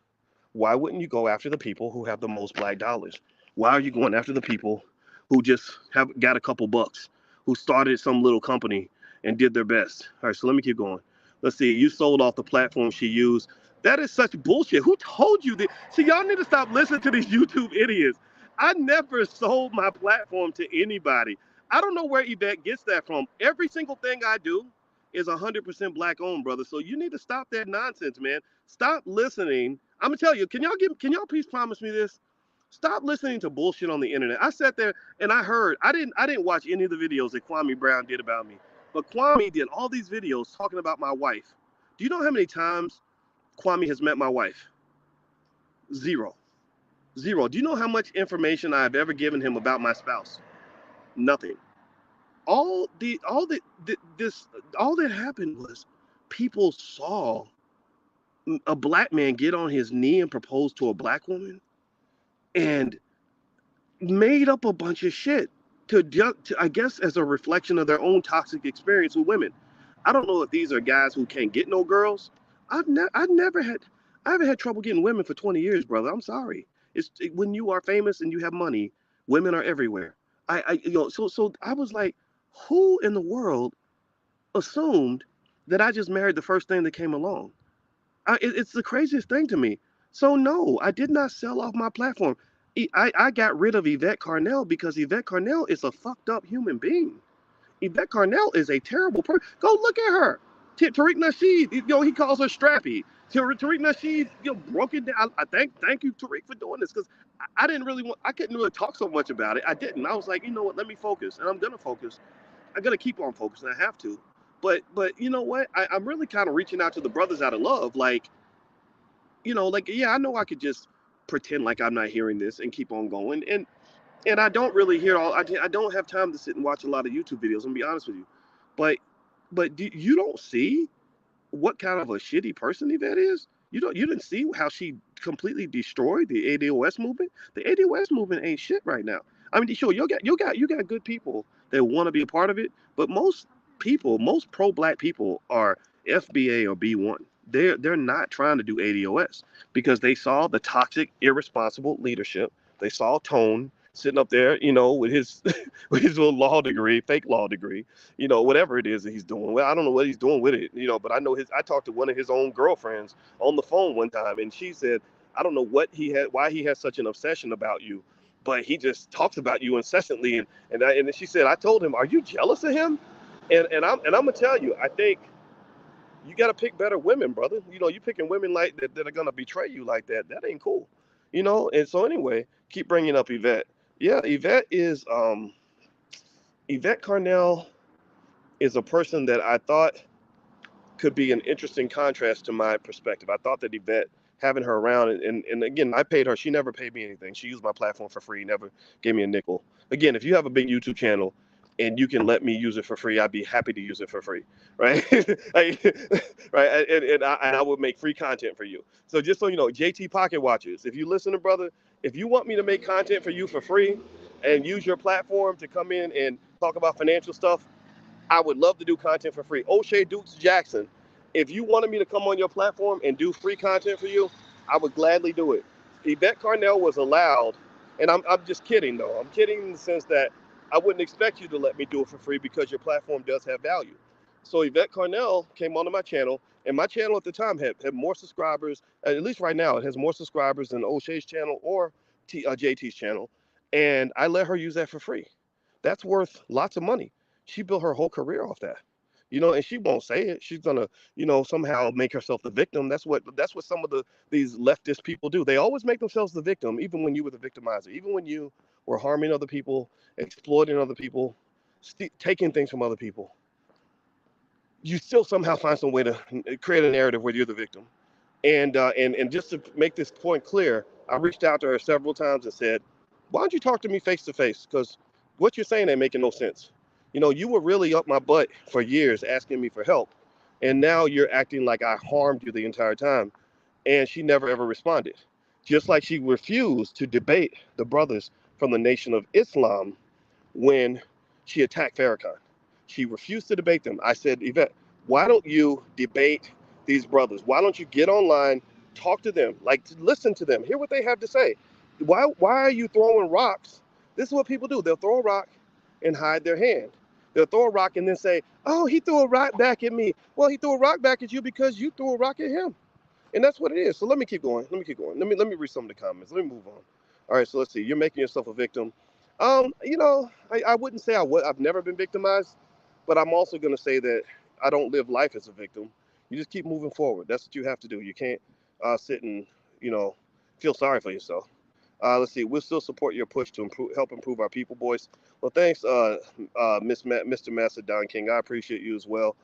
[SPEAKER 1] why wouldn't you go after the people who have the most black dollars? Why are you going after the people who just have got a couple bucks, who started some little company and did their best? All right, so let me keep going. Let's see. You sold off the platform she used. That is such bullshit. Who told you that? See, y'all need to stop listening to these YouTube idiots. I never sold my platform to anybody. I don't know where Yvette gets that from. Every single thing I do is 100% black owned, brother. So you need to stop that nonsense, man. Stop listening. I'm gonna tell you. Can y'all please promise me this? Stop listening to bullshit on the internet. I sat there and I heard. I didn't watch any of the videos that Kwame Brown did about me, but Kwame did all these videos talking about my wife. Do you know how many times Kwame has met my wife? Zero. Zero. Do you know how much information I've ever given him about my spouse? Nothing. All that happened was people saw a black man get on his knee and propose to a black woman and made up a bunch of shit to I guess as a reflection of their own toxic experience with women. I don't know if these are guys who can't get no girls. I haven't had trouble getting women for 20 years, brother. I'm sorry. When you are famous and you have money, women are everywhere. So I was like, who in the world assumed that I just married the first thing that came along? It's the craziest thing to me. So no, I did not sell off my platform. I got rid of Yvette Carnell because Yvette Carnell is a fucked up human being. Yvette Carnell is a terrible person. Go look at her. Tariq Nasheed, he calls her Strappy. Tariq Nasheed, broke it down. I thank you, Tariq, for doing this because I didn't really I couldn't really talk so much about it. I didn't. I was like, you know what? Let me focus, and I'm gonna focus. I'm gonna keep on focusing. I have to. But you know what? I'm really kind of reaching out to the brothers out of love, like yeah, I know I could just pretend like I'm not hearing this and keep on going. And I don't really hear I don't have time to sit and watch a lot of YouTube videos. I'm gonna be honest with you, but you don't see what kind of a shitty person Yvette is. You didn't see how she completely destroyed the ADOS movement. The ADOS movement ain't shit right now. I mean, sure, you got good people that want to be a part of it, but most pro-black people are FBA or B1. They're not trying to do ADOS because they saw the toxic, irresponsible leadership. They saw Tone sitting up there, with his with his little law degree, fake law degree, whatever it is that he's doing. Well, I don't know what he's doing with it, but I talked to one of his own girlfriends on the phone one time, and she said, I don't know why he has such an obsession about you, but he just talks about you incessantly. And then she said, I told him, are you jealous of him? And I'm gonna tell you, I think you got to pick better women, brother. You picking women like that are gonna betray you like that. That ain't cool, And so anyway, keep bringing up Yvette. Yeah, Yvette Carnell is a person that I thought could be an interesting contrast to my perspective. I thought that Yvette, having her around, and again, I paid her. She never paid me anything. She used my platform for free, never gave me a nickel. Again, if you have a big YouTube channel and you can let me use it for free, I'd be happy to use it for free, right? Right, and I would make free content for you. So just so you know, JT Pocket Watchers, if you listen to brother, if you want me to make content for you for free and use your platform to come in and talk about financial stuff, I would love to do content for free. Oshay Dukes Jackson, if you wanted me to come on your platform and do free content for you, I would gladly do it. Yvette Carnell was allowed, and I'm just kidding though. I'm kidding in the sense that I wouldn't expect you to let me do it for free because your platform does have value. So Yvette Carnell came onto my channel, and my channel at the time had more subscribers. At least right now, it has more subscribers than Oshay's channel or JT's channel, and I let her use that for free. That's worth lots of money. She built her whole career off that. And she won't say it. She's gonna, somehow make herself the victim. That's what some of these leftist people do. They always make themselves the victim, even when you were the victimizer, even when you were harming other people, exploiting other people, taking things from other people. you still somehow find some way to create a narrative where you're the victim. And just to make this point clear, I reached out to her several times and said, "Why don't you talk to me face to face? Because what you're saying ain't making no sense. You know, you were really up my butt for years asking me for help, and now you're acting like I harmed you the entire time." And she never ever responded. Just like she refused to debate the brothers from the Nation of Islam when she attacked Farrakhan. She refused to debate them. I said, Yvette, why don't you debate these brothers? Why don't you get online, talk to them, like listen to them, hear what they have to say? Why are you throwing rocks? This is what people do. They'll throw a rock and hide their hand. They'll throw a rock and then say, "Oh, he threw a rock back at me." Well, he threw a rock back at you because you threw a rock at him. And that's what it is. So let me keep going. Let me read some of the comments. Let me move on. All right, so let's see. You're making yourself a victim. I wouldn't say I've never been victimized, but I'm also going to say that I don't live life as a victim. You just keep moving forward. That's what you have to do. You can't sit and, you know, feel sorry for yourself. Let's see. We'll still support your push to help improve our people, boys. Well, thanks, Mr. Macedon King. I appreciate you as well.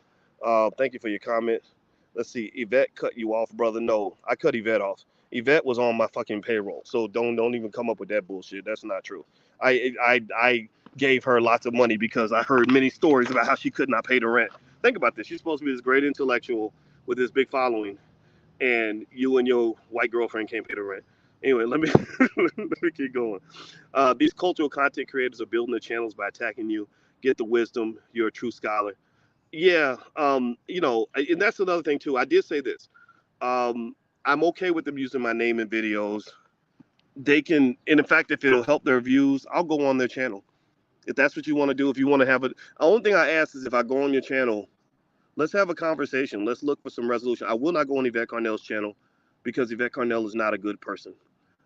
[SPEAKER 1] Thank you for your comment. Let's see. Yvette cut you off, brother. No, I cut Yvette off. Yvette was on my fucking payroll, so don't even come up with that bullshit. That's not true. I gave her lots of money because I heard many stories about how she could not pay the rent. Think about this. She's supposed to be this great intellectual with this big following, and you and your white girlfriend can't pay the rent. Anyway, let me let me keep going. These cultural content creators are building their channels by attacking you. Get the wisdom. You're a true scholar. Yeah, and that's another thing too. I did say this. I'm okay with them using my name in videos. They can, and in fact, if it'll help their views, I'll go on their channel. If that's what you want to do, if you want to have it, the only thing I ask is if I go on your channel, let's have a conversation. Let's look for some resolution. I will not go on Yvette Carnell's channel because Yvette Carnell is not a good person.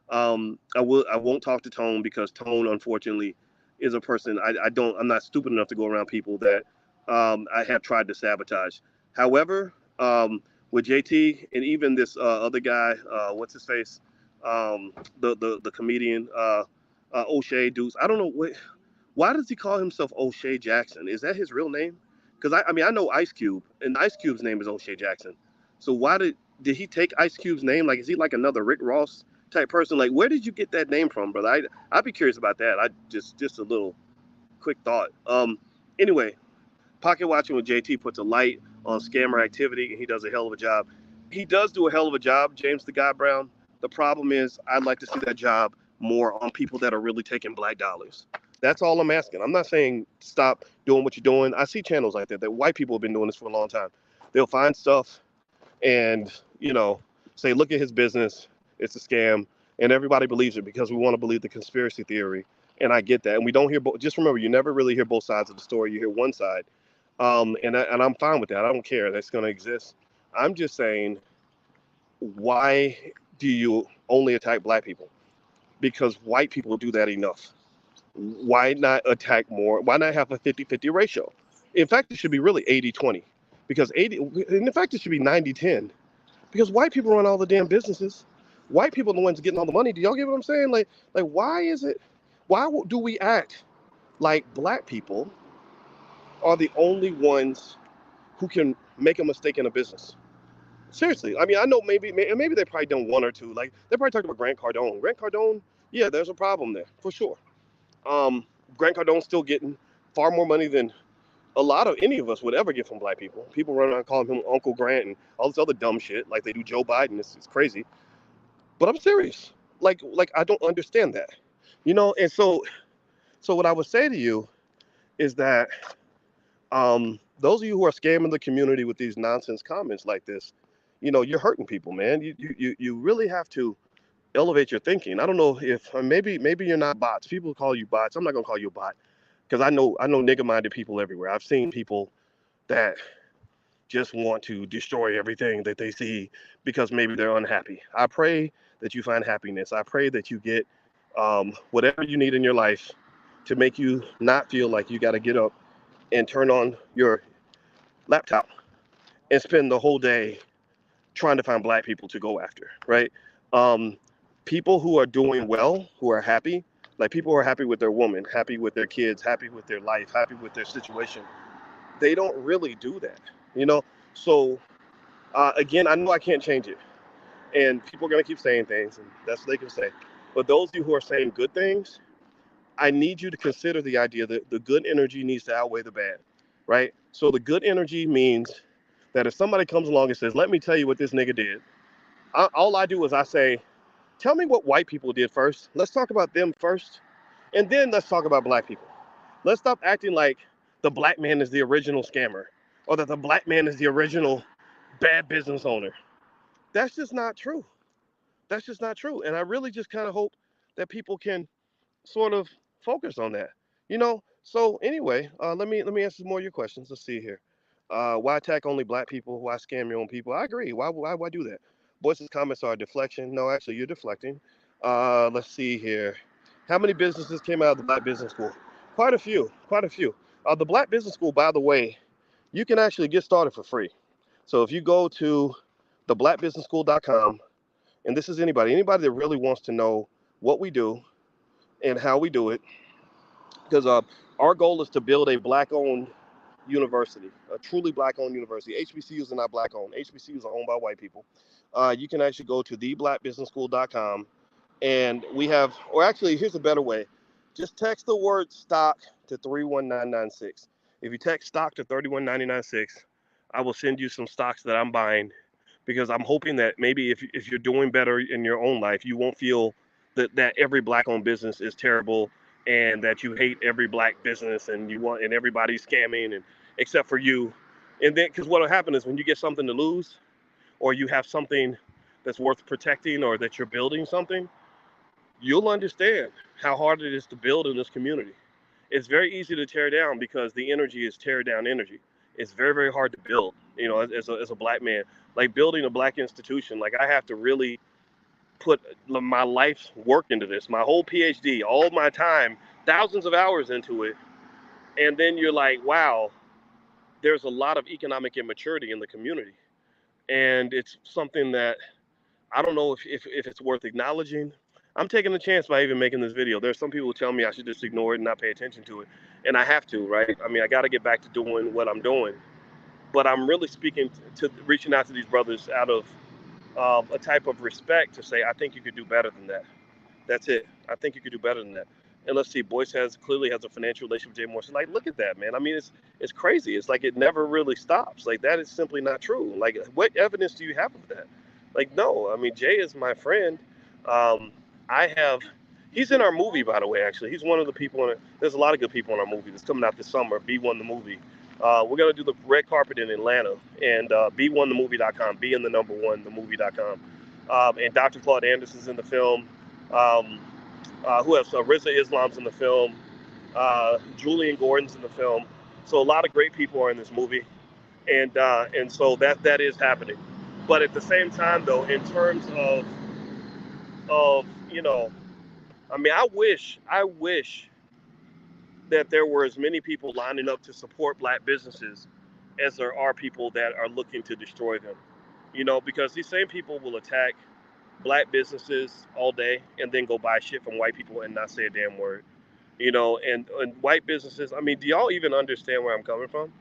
[SPEAKER 1] I won't talk to Tone because Tone, unfortunately, is a person I'm not stupid enough to go around people that I have tried to sabotage. However, with JT and even this other guy, what's his face, the comedian Oshay Dukes. I don't know why does he call himself Oshay Jackson? Is that his real name? Because I know Ice Cube, and Ice Cube's name is Oshay Jackson. So why did he take Ice Cube's name? Like, is he like another Rick Ross type person? Like, where did you get that name from, brother? I'd be curious about that. I just a little quick thought. Anyway, Pocket Watching with JT puts a light on scammer activity, and he does a hell of a job. He does do a hell of a job, James the Guy Brown. The problem is, I'd like to see that job more on people that are really taking black dollars. That's all I'm asking. I'm not saying stop doing what you're doing. I see channels like that white people have been doing this for a long time. They'll find stuff and, say, look at his business. It's a scam. And everybody believes it because we want to believe the conspiracy theory. And I get that. And we don't hear, just remember, you never really hear both sides of the story. You hear one side. And I'm fine with that. I don't care. That's going to exist. I'm just saying, why do you only attack black people? Because white people do that enough. Why not attack more? Why not have a 50-50 ratio? In fact, it should be really 80-20. Because in fact, it should be 90-10. Because white people run all the damn businesses. White people are the ones getting all the money. Do y'all get what I'm saying? Like why do we act like black people are the only ones who can make a mistake in a business? Seriously, I mean, I know maybe they probably done one or two. Like, they probably talked about Grant Cardone. Grant Cardone, yeah, there's a problem there for sure. Grant Cardone's still getting far more money than a lot of any of us would ever get from black people. People run around calling him Uncle Grant and all this other dumb shit like they do Joe Biden. It's crazy. But I'm serious. Like I don't understand that, And so what I would say to you is that those of you who are scamming the community with these nonsense comments like this, you're hurting people, man. You really have to elevate your thinking. I don't know if maybe you're not bots. People call you bots. I'm not gonna call you a bot because I know nigga-minded people everywhere. I've seen people that just want to destroy everything that they see because maybe they're unhappy. I pray that you find happiness. I pray that you get whatever you need in your life to make you not feel like you got to get up and turn on your laptop and spend the whole day trying to find black people to go after, right? People who are doing well, who are happy, like people who are happy with their woman, happy with their kids, happy with their life, happy with their situation, they don't really do that. You know, so again, I know I can't change it, and people are gonna keep saying things, and that's what they can say. But those of you who are saying good things, I need you to consider the idea that the good energy needs to outweigh the bad, right? So the good energy means that if somebody comes along and says, "Let me tell you what this nigga did," all I do is I say, "Tell me what white people did first. Let's talk about them first, and then let's talk about black people. Let's stop acting like the black man is the original scammer or that the black man is the original bad business owner. That's just not true. That's just not true. And I really just kind of hope that people can sort of focus on that. So anyway, let me answer some more of your questions. Let's see here. Why attack only black people? Why scam your own people? I agree. Why do that? Boyce's comments are a deflection. No, actually, you're deflecting. Let's see here. How many businesses came out of the Black Business School? Quite a few. Quite a few. The Black Business School, by the way, you can actually get started for free. So if you go to theblackbusinessschool.com, and this is anybody that really wants to know what we do and how we do it, because our goal is to build a black-owned university, a truly black-owned university. HBCUs are not black-owned. HBCUs are owned by white people. You can actually go to theblackbusinessschool.com, and we have, or actually, here's a better way. Just text the word stock to 31996. If you text stock to 31996, I will send you some stocks that I'm buying, because I'm hoping that maybe if you're doing better in your own life, you won't feel that every black-owned business is terrible and that you hate every black business and everybody's scamming and except for you. And then because what will happen is when you get something to lose or you have something that's worth protecting or that you're building something, you'll understand how hard it is to build in this community. It's very easy to tear down because the energy is tear down energy. It's very, very hard to build, as a black man. Like building a black institution, like I have to really put my life's work into this, my whole PhD, all my time, thousands of hours into it. And then you're like, wow, there's a lot of economic immaturity in the community. And it's something that I don't know if it's worth acknowledging. I'm taking a chance by even making this video. There's some people who tell me I should just ignore it and not pay attention to it. And I have to, right? I mean, I got to get back to doing what I'm doing. But I'm really speaking to reaching out to these brothers out of a type of respect to say, I think you could do better than that. That's it. I think you could do better than that. And let's see, Boyce clearly has a financial relationship with Jay Morrison. Like, look at that, man. I mean, it's crazy. It's like it never really stops. Like that is simply not true. Like, what evidence do you have of that? Like, no. I mean, Jay is my friend. Um, I have. He's in our movie, by the way. Actually, he's one of the people in it. There's a lot of good people in our movie that's coming out this summer. B1 the movie. We're gonna do the red carpet in Atlanta, and b1themovie.com. Be in the number one, themovie.com. And Dr. Claude Anderson's in the film. Um, who else? Rizza Islam's in the film. Julian Gordon's in the film. So a lot of great people are in this movie, and so that is happening. But at the same time, though, in terms of I mean, I wish that there were as many people lining up to support black businesses as there are people that are looking to destroy them. Because these same people will attack black businesses all day and then go buy shit from white people and not say a damn word. And white businesses, I mean, do y'all even understand where I'm coming from?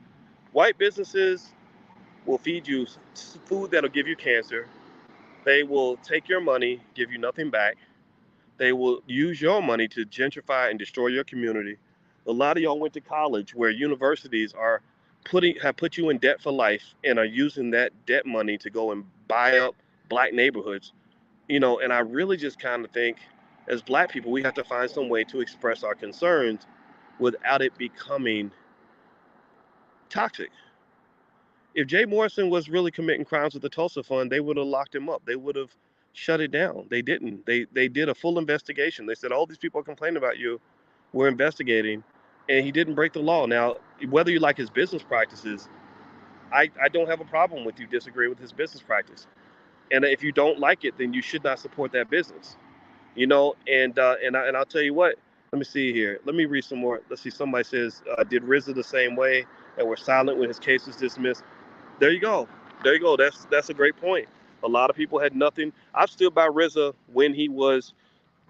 [SPEAKER 1] White businesses will feed you food that'll give you cancer. They will take your money, give you nothing back. They will use your money to gentrify and destroy your community. A lot of y'all went to college where universities have put you in debt for life and are using that debt money to go and buy up black neighborhoods. And I really just kind of think as black people, we have to find some way to express our concerns without it becoming toxic. If Jay Morrison was really committing crimes with the Tulsa Fund, they would have locked him up. They would have shut it down. They didn't. They did a full investigation. They said, all these people are complaining about you. We're investigating. And he didn't break the law. Now, whether you like his business practices, I don't have a problem with you disagree with his business practice. And if you don't like it, then you should not support that business. And I'll tell you what. Let me see here. Let me read some more. Let's see. Somebody says, did RZA the same way and were silent when his case was dismissed? There you go. There you go. That's a great point. A lot of people had nothing. I've stood by RZA when he was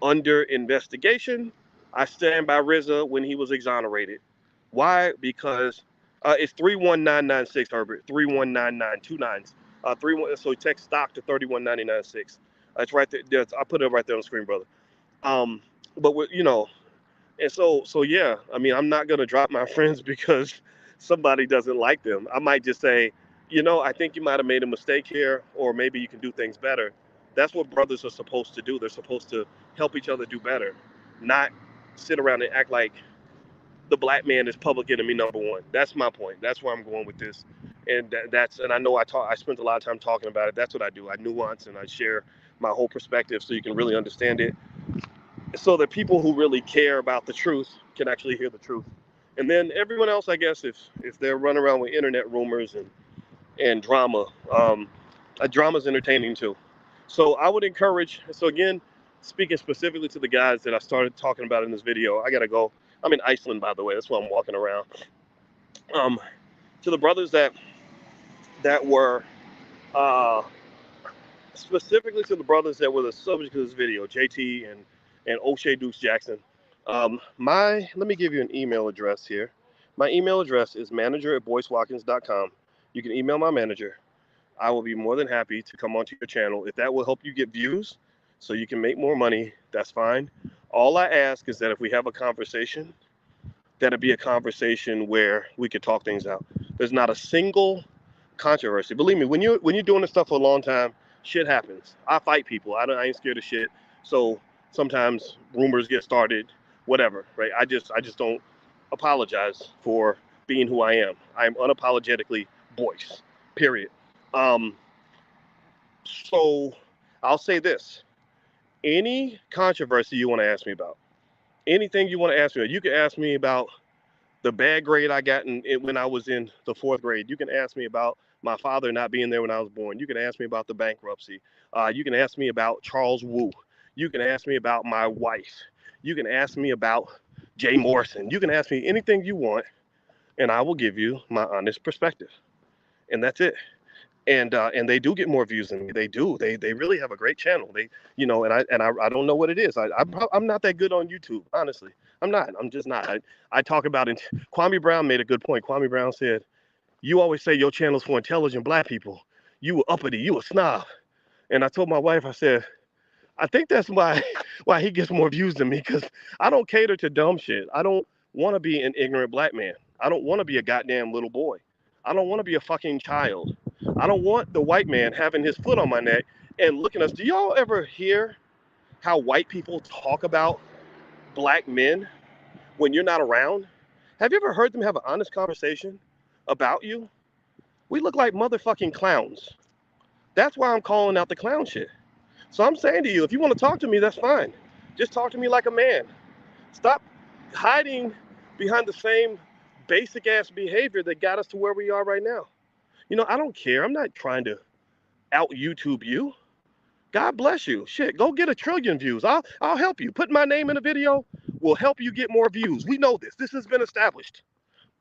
[SPEAKER 1] under investigation. I stand by RZA when he was exonerated. Why? Because It's 31996, Herbert. 31992 31. So text stock to 31996. It's right there. I put it right there on the screen, brother. Um, but and so yeah. I mean, I'm not gonna drop my friends because somebody doesn't like them. I might just say, I think you might have made a mistake here, or maybe you can do things better. That's what brothers are supposed to do. They're supposed to help each other do better, not sit around and act like the black man is public enemy number one. That's my point. That's where I'm going with this, and and I know I spent a lot of time talking about it. That's what I do. I nuance and I share my whole perspective so you can really understand it, so that people who really care about the truth can actually hear the truth. And then everyone else, I guess, if they're running around with internet rumors and drama, drama's entertaining too. So I would encourage. So again, speaking specifically to the guys that I started talking about in this video, I gotta go. I'm in Iceland, by the way. That's why I'm walking around. Um, to the brothers that were uh, specifically to the brothers that were the subject of this video, JT and Oshay Dukes Jackson. Let me give you an email address here. My email address is manager@boycewatkins.com. You can email my manager. I will be more than happy to come onto your channel. If that will help you get views so you can make more money, that's fine. All I ask is that if we have a conversation, that it be a conversation where we could talk things out. There's not a single controversy. Believe me, when you're doing this stuff for a long time, shit happens. I fight people. I ain't scared of shit. So sometimes rumors get started, whatever, right? I just don't apologize for being who I am. I am unapologetically Boyce. Period. Um, so I'll say this: any controversy you want to ask me about, anything you want to ask me about, you can ask me about the bad grade I got when I was in the fourth grade. You can ask me about my father not being there when I was born. You can ask me about the bankruptcy. You can ask me about Charles Wu. You can ask me about my wife. You can ask me about Jay Morrison. You can ask me anything you want, and I will give you my honest perspective. And that's it. And they do get more views than me. They do. They really have a great channel. And I don't know what it is. I'm not that good on YouTube, honestly. I'm not. I'm just not. I talk about it. Kwame Brown made a good point. Kwame Brown said, "You always say your channel's for intelligent black people. You were uppity. You a snob." And I told my wife, I said, I think that's why he gets more views than me, because I don't cater to dumb shit. I don't want to be an ignorant black man. I don't want to be a goddamn little boy. I don't want to be a fucking child. I don't want the white man having his foot on my neck and looking at us. Do y'all ever hear how white people talk about black men when you're not around? Have you ever heard them have an honest conversation about you? We look like motherfucking clowns. That's why I'm calling out the clown shit. So I'm saying to you, if you want to talk to me, that's fine. Just talk to me like a man. Stop hiding behind the same basic ass behavior that got us to where we are right now. I don't care. I'm not trying to out YouTube you. God bless you. Shit, go get 1 trillion views. I'll help you. Put my name in a video will help you get more views. We know this. This has been established.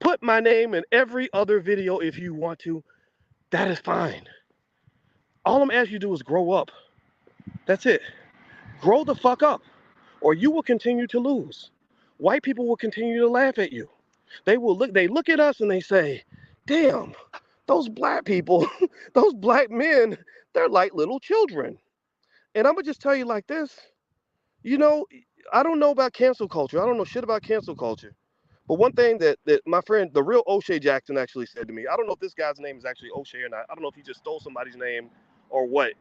[SPEAKER 1] Put my name in every other video if you want to. That is fine. All I'm asking you to do is grow up. That's it. Grow the fuck up, or you will continue to lose. White people will continue to laugh at you. They look at us and they say, damn, those black people, those black men, they're like little children. And I'm gonna just tell you like this, I don't know about cancel culture. I don't know shit about cancel culture. But one thing that my friend, the real Oshay Jackson, actually said to me, I don't know if this guy's name is actually Oshay or not. I don't know if he just stole somebody's name or what.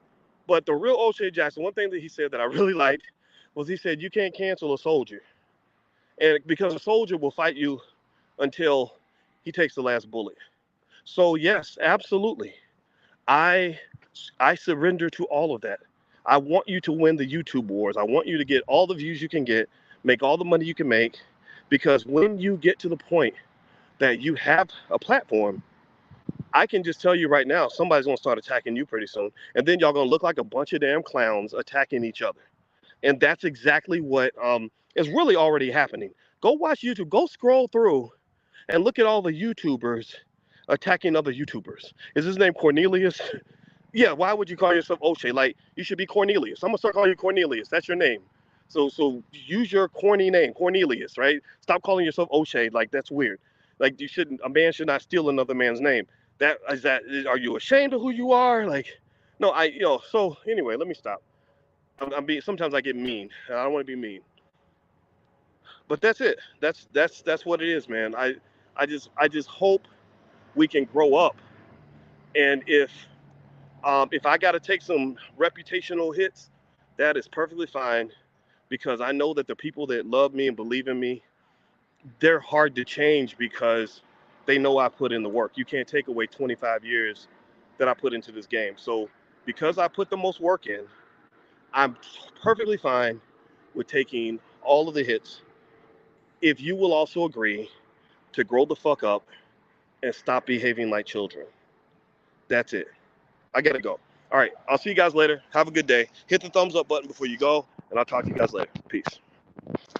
[SPEAKER 1] But the real Oshay Jackson, one thing that he said that I really liked was he said, you can't cancel a soldier. And because a soldier will fight you until he takes the last bullet. So yes, absolutely. I surrender to all of that. I want you to win the YouTube wars. I want you to get all the views you can get, make all the money you can make, because when you get to the point that you have a platform, I can just tell you right now, somebody's gonna start attacking you pretty soon, and then y'all gonna look like a bunch of damn clowns attacking each other. And that's exactly what is really already happening. Go watch YouTube. Go scroll through and look at all the YouTubers attacking other YouTubers. Is his name Cornelius? Yeah, why would you call yourself Oshay? Like, you should be Cornelius. I'm gonna start calling you Cornelius. That's your name. So use your corny name, Cornelius, right? Stop calling yourself Oshay. Like, that's weird. Like a man should not steal another man's name. Are you ashamed of who you are? Like, no, so anyway, let me stop. Sometimes I get mean. I don't want to be mean. But that's it. That's what it is, man. I just hope we can grow up. And if I got to take some reputational hits, that is perfectly fine because I know that the people that love me and believe in me, they're hard to change because they know I put in the work. You can't take away 25 years that I put into this game. So because I put the most work in, I'm perfectly fine with taking all of the hits. If you will also agree to grow the fuck up and stop behaving like children. That's it. I gotta go. All right. I'll see you guys later. Have a good day. Hit the thumbs up button before you go, and I'll talk to you guys later. Peace.